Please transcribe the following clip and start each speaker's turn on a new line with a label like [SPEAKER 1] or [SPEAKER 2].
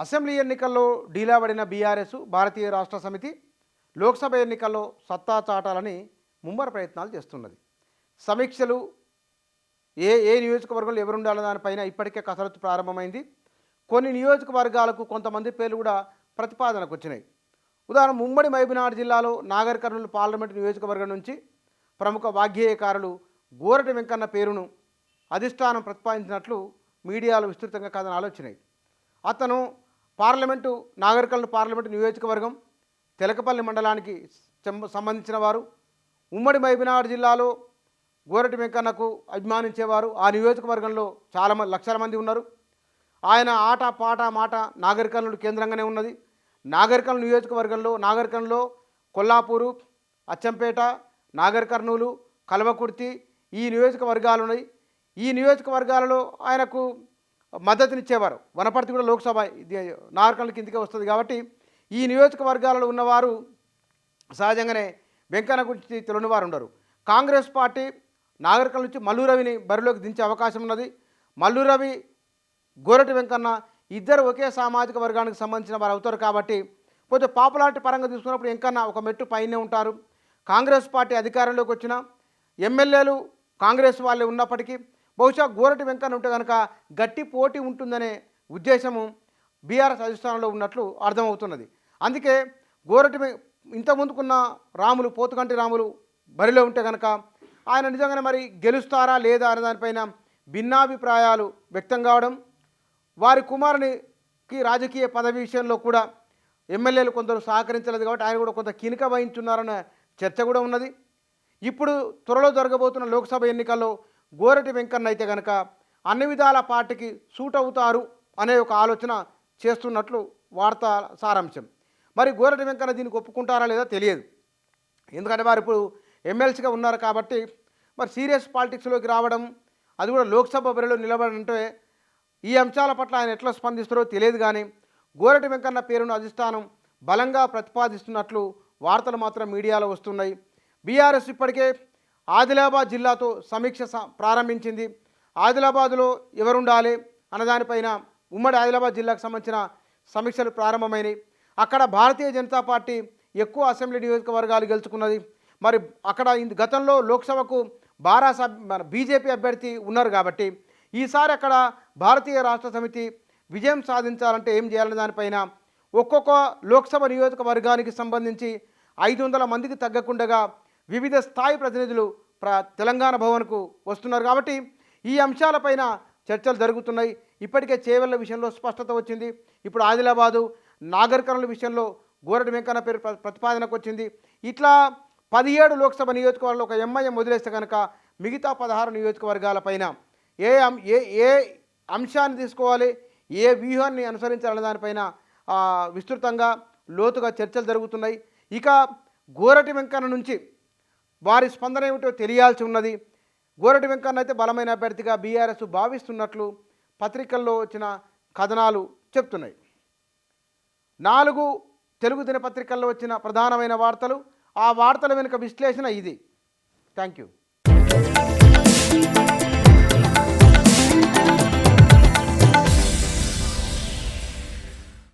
[SPEAKER 1] Assembly ఎన్నికల్లో డీలాబడిన BRS భారతీయ రాష్ట్ర సమితి లోక్సభ ఎన్నికల్లో సత్తా చాటాలని ముమ్మర ప్రయత్నాలు చేస్తున్నది. సమీక్షలు ఏ నియోజకవర్గంలో ఎవరు ఉండాలనే దానిపైన ఇప్పటికే కసరత్తు ప్రారంభమైంది. కొన్ని నియోజకవర్గాలకు కొంతమంది పేర్లు కూడా ప్రతిపాదనకు వచ్చినాయి. ఉదాహరణ ఉమ్మడి మహబూబ్నగర్ జిల్లాలో నాగర్ కర్నూలు పార్లమెంటు నియోజకవర్గం నుంచి ప్రముఖ వాగ్గేయకారులు గోరటి వెంకన్న పేరును అధిష్టానం ప్రతిపాదించినట్లు మీడియాలో విస్తృతంగా కథనాలు వచ్చినాయి. అతను నాగర్ కర్నూలు పార్లమెంటు నియోజకవర్గం తెలకపల్లి మండలానికి సంబంధించిన వారు. ఉమ్మడి మహబూబ్నగర్ జిల్లాలో గోరటి వెంకన్నకు అభిమానించేవారు ఆ నియోజకవర్గంలో లక్షల మంది ఉన్నారు. ఆయన ఆట పాట మాట నాగర్ కర్నూలు కేంద్రంగానే ఉన్నది. నాగర్ కర్నూలు నియోజకవర్గంలో నాగర్ కర్నూలులో కొల్లాపూరు, అచ్చంపేట, నాగర్ కర్నూలు, కల్వకుర్తి ఈ నియోజకవర్గాలు ఉన్నాయి. ఈ నియోజకవర్గాలలో ఆయనకు మద్దతునిచ్చేవారు. వనపర్తి కూడా లోక్సభ నాగర్ కర్నూలు కిందకే వస్తుంది కాబట్టి ఈ నియోజకవర్గాలలో ఉన్నవారు సహజంగానే వెంకన్న గురించి తెలియని వారు ఉండరు. కాంగ్రెస్ పార్టీ నాగర్ కర్నూలు నుంచి మల్లు రవిని బరిలోకి దించే అవకాశం ఉన్నది. మల్లు రవి, గోరటి వెంకన్న ఇద్దరు ఒకే సామాజిక వర్గానికి సంబంధించిన వారు అవుతారు కాబట్టి కొంచెం పాపులారిటీ పరంగా తీసుకున్నప్పుడు వెంకన్న ఒక మెట్టు పైనే ఉంటారు. కాంగ్రెస్ పార్టీ అధికారంలోకి వచ్చిన ఎమ్మెల్యేలు కాంగ్రెస్ వాళ్ళే ఉన్నప్పటికీ బహుశా గోరటి వెంకన్న ఉంటే కనుక గట్టి పోటీ ఉంటుందనే ఉద్దేశము బీఆర్ఎస్ అధిష్టానంలో ఉన్నట్లు అర్థమవుతున్నది. అందుకే గోరటి ఇంతకుముందుకున్న పోతుగంటి రాములు బరిలో ఉంటే కనుక ఆయన నిజంగానే మరి గెలుస్తారా లేదా అనే దానిపైన భిన్నాభిప్రాయాలు వ్యక్తం కావడం, వారి కుమారునికి రాజకీయ పదవి విషయంలో కూడా ఎమ్మెల్యేలు కొందరు సహకరించలేదు కాబట్టి ఆయన కూడా కొంత కినుక వహించున్నారన్న చర్చ కూడా ఉన్నది. ఇప్పుడు త్వరలో జరగబోతున్న లోక్సభ ఎన్నికల్లో గోరటి వెంకన్న అయితే కనుక అన్ని విధాల పార్టీకి సూట్ అవుతారు అనే ఒక ఆలోచన చేస్తున్నట్లు వార్తా సారాంశం. మరి గోరటి వెంకన్న దీనికి ఒప్పుకుంటారా లేదా తెలియదు. ఎందుకంటే వారు ఇప్పుడు ఎమ్మెల్సీగా ఉన్నారు కాబట్టి మరి సీరియస్ పాలిటిక్స్లోకి రావడం, అది కూడా లోక్సభ బరిలో నిలబడంటే ఈ అంశాల పట్ల ఆయన ఎట్లా స్పందిస్తారో తెలియదు. కానీ గోరటి వెంకన్న పేరును అధిష్టానం బలంగా ప్రతిపాదిస్తున్నట్లు వార్తలు మాత్రం మీడియాలో వస్తున్నాయి. బీఆర్ఎస్ ఇప్పటికే ఆదిలాబాద్ జిల్లాతో సమీక్ష ప్రారంభించింది. ఆదిలాబాద్లో ఎవరుండాలి అన్నదానిపైన ఉమ్మడి ఆదిలాబాద్ జిల్లాకు సంబంధించిన సమీక్షలు ప్రారంభమైనవి. అక్కడ భారతీయ జనతా పార్టీ ఎక్కువ అసెంబ్లీ నియోజకవర్గాలు గెలుచుకున్నది. మరి అక్కడ గతంలో లోక్సభకు బీజేపీ అభ్యర్థి ఉన్నారు కాబట్టి ఈసారి అక్కడ భారతీయ రాష్ట్ర సమితి విజయం సాధించాలంటే ఏం చేయాలనే దానిపైన ఒక్కొక్క లోక్సభ నియోజకవర్గానికి సంబంధించి 500 మందికి తగ్గకుండా వివిధ స్థాయి ప్రతినిధులు తెలంగాణ భవన్కు వస్తున్నారు. కాబట్టి ఈ అంశాలపైన చర్చలు జరుగుతున్నాయి. ఇప్పటికే చేవెళ్ల విషయంలో స్పష్టత వచ్చింది. ఇప్పుడు ఆదిలాబాదు, నాగర్ కర్నూలు విషయంలో గోరటి వెంకన్న పేరు ప్రతిపాదనకు వచ్చింది. ఇట్లా 17 లోక్సభ నియోజకవర్గాలు ఒక ఎంఐఎం వదిలేస్తే కనుక మిగతా 16 నియోజకవర్గాలపైన ఏ అంశాన్ని తీసుకోవాలి, ఏ వ్యూహాన్ని అనుసరించాలనే దానిపైన విస్తృతంగా లోతుగా చర్చలు జరుగుతున్నాయి. ఇక గోరటి వెంకన్న నుంచి వారి స్పందన ఏమిటో తెలియాల్సి ఉన్నది. గోరటి వెంకన్న అయితే బలమైన అభ్యర్థిగా బీఆర్ఎస్ భావిస్తున్నట్లు పత్రికల్లో వచ్చిన కథనాలు చెప్తున్నాయి. 4 తెలుగు దినపత్రికల్లో వచ్చిన ప్రధానమైన వార్తలు, ఆ వార్తల వెనుక విశ్లేషణ ఇది. Thank you.